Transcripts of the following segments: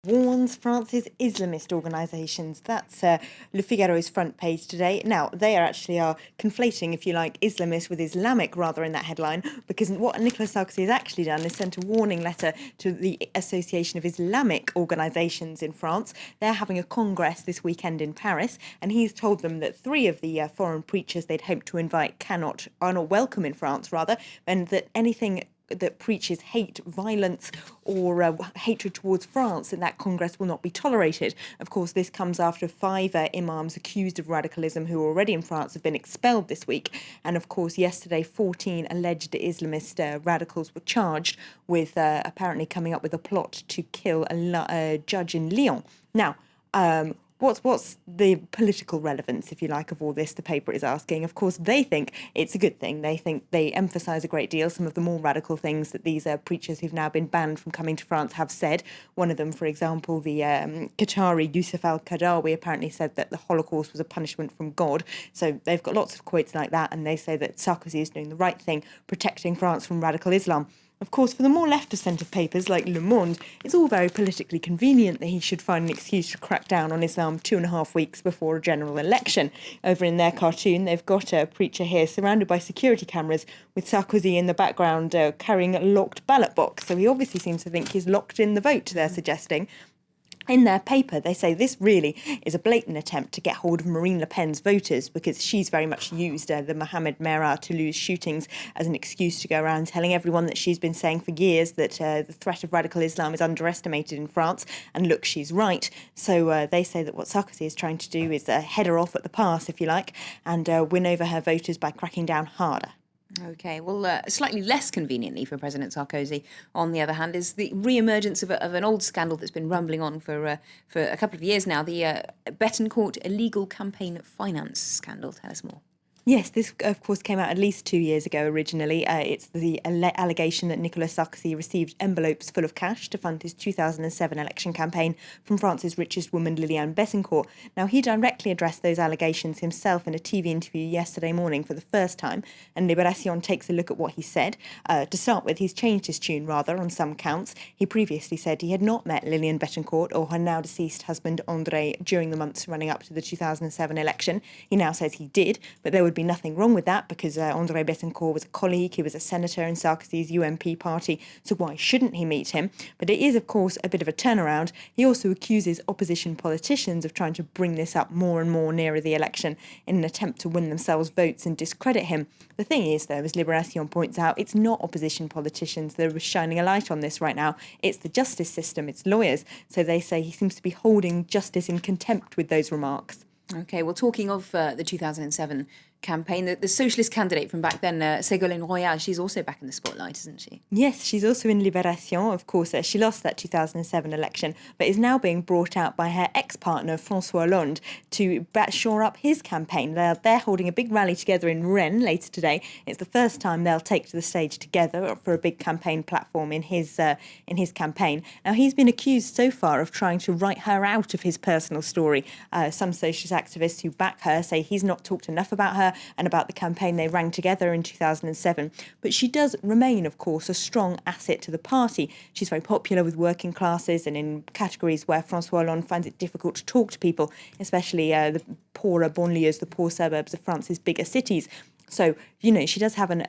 Warns France's Islamist organisations. That's Le Figaro's front page today. Now, they are conflating, if you like, Islamist with Islamic rather in that headline, because what Nicolas Sarkozy has actually done is sent a warning letter to the Association of Islamic Organisations in France. They're having a congress this weekend in Paris, and he's told them that three of the foreign preachers they'd hoped to invite are not welcome in France, rather, and that anything that preaches hate, violence, or hatred towards France in that Congress will not be tolerated. Of course, this comes after five imams accused of radicalism who are already in France have been expelled this week. And of course, yesterday, 14 alleged Islamist radicals were charged with apparently coming up with a plot to kill a judge in Lyon. Now, what's the political relevance, if you like, of all this, the paper is asking. Of course, they think it's a good thing. They think they emphasise a great deal some of the more radical things that these preachers who've now been banned from coming to France have said. One of them, for example, the Qatari Youssef al-Qaradawi apparently said that the Holocaust was a punishment from God. So they've got lots of quotes like that, and they say that Sarkozy is doing the right thing, protecting France from radical Islam. Of course, for the more left-of-centre papers like Le Monde, it's all very politically convenient that he should find an excuse to crack down on Islam 2.5 weeks before a general election. Over in their cartoon, they've got a preacher here surrounded by security cameras with Sarkozy in the background carrying a locked ballot box. So he obviously seems to think he's locked in the vote, they're suggesting. In their paper, they say this really is a blatant attempt to get hold of Marine Le Pen's voters because she's very much used the Mohamed Merah Toulouse shootings as an excuse to go around telling everyone that she's been saying for years that the threat of radical Islam is underestimated in France. And look, she's right. So they say that what Sarkozy is trying to do is head her off at the pass, if you like, and win over her voters by cracking down harder. OK, well, slightly less conveniently for President Sarkozy, on the other hand, is the re-emergence of an old scandal that's been rumbling on for a couple of years now, the Betancourt illegal campaign finance scandal. Tell us more. Yes, this, of course, came out at least 2 years ago originally. It's the allegation that Nicolas Sarkozy received envelopes full of cash to fund his 2007 election campaign from France's richest woman, Liliane Bettencourt. Now, he directly addressed those allegations himself in a TV interview yesterday morning for the first time, and Libération takes a look at what he said. To start with, he's changed his tune, rather, on some counts. He previously said he had not met Liliane Bettencourt or her now-deceased husband, André, during the months running up to the 2007 election. He now says he did, but there would be nothing wrong with that because André Bettencourt was a colleague, he was a senator in Sarkozy's UMP party, so why shouldn't he meet him? But it is, of course, a bit of a turnaround. He also accuses opposition politicians of trying to bring this up more and more nearer the election in an attempt to win themselves votes and discredit him. The thing is, though, as Libération points out, it's not opposition politicians that are shining a light on this right now. It's the justice system, it's lawyers. So they say he seems to be holding justice in contempt with those remarks. OK, well, talking of the 2007 campaign, the socialist candidate from back then, Ségolène Royal, she's also back in the spotlight, isn't she? Yes, she's also in Libération, of course. She lost that 2007 election, but is now being brought out by her ex-partner, François Hollande, to shore up his campaign. They're holding a big rally together in Rennes later today. It's the first time they'll take to the stage together for a big campaign platform in his campaign. Now, he's been accused so far of trying to write her out of his personal story. Some socialist activists who back her say he's not talked enough about her and about the campaign they ran together in 2007. But she does remain, of course, a strong asset to the party. She's very popular with working classes and in categories where François Hollande finds it difficult to talk to people, especially the poorer banlieues, the poor suburbs of France's bigger cities. So, you know, she does have an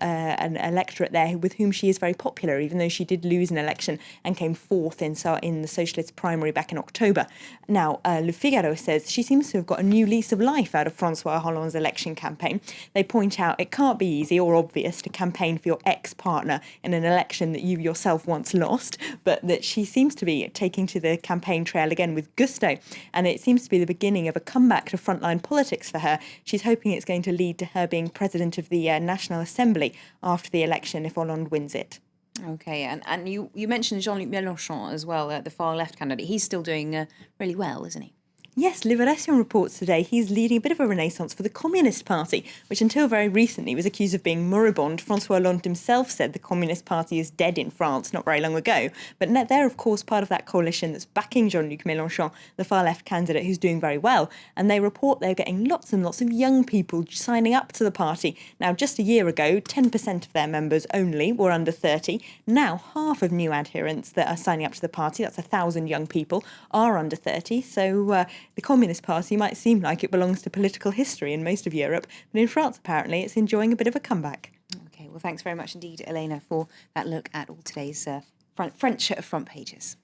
electorate there with whom she is very popular, even though she did lose an election and came fourth in the socialist primary back in October. Now, Le Figaro says she seems to have got a new lease of life out of François Hollande's election campaign. They point out it can't be easy or obvious to campaign for your ex-partner in an election that you yourself once lost, but that she seems to be taking to the campaign trail again with gusto. And it seems to be the beginning of a comeback to frontline politics for her. She's hoping it's going to lead to her being president of the National Assembly after the election if Hollande wins it. OK, and you mentioned Jean-Luc Mélenchon as well, the far left candidate. He's still doing really well, isn't he? Yes, Libération reports today he's leading a bit of a renaissance for the Communist Party, which until very recently was accused of being moribund. François Hollande himself said the Communist Party is dead in France not very long ago. But they're, of course, part of that coalition that's backing Jean-Luc Mélenchon, the far-left candidate who's doing very well. And they report they're getting lots and lots of young people signing up to the party. Now, just a year ago, 10% of their members only were under 30. Now, half of new adherents that are signing up to the party, that's 1,000 young people, are under 30. So the Communist Party might seem like it belongs to political history in most of Europe, but in France, apparently, it's enjoying a bit of a comeback. Okay, well, thanks very much indeed, Elena, for that look at all today's French front pages.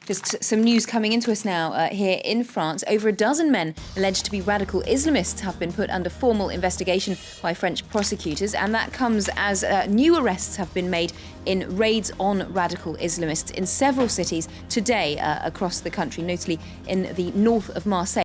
Just some news coming into us now here in France. Over a dozen men alleged to be radical Islamists have been put under formal investigation by French prosecutors, and that comes as new arrests have been made in raids on radical Islamists in several cities today across the country, notably in the north of Marseille.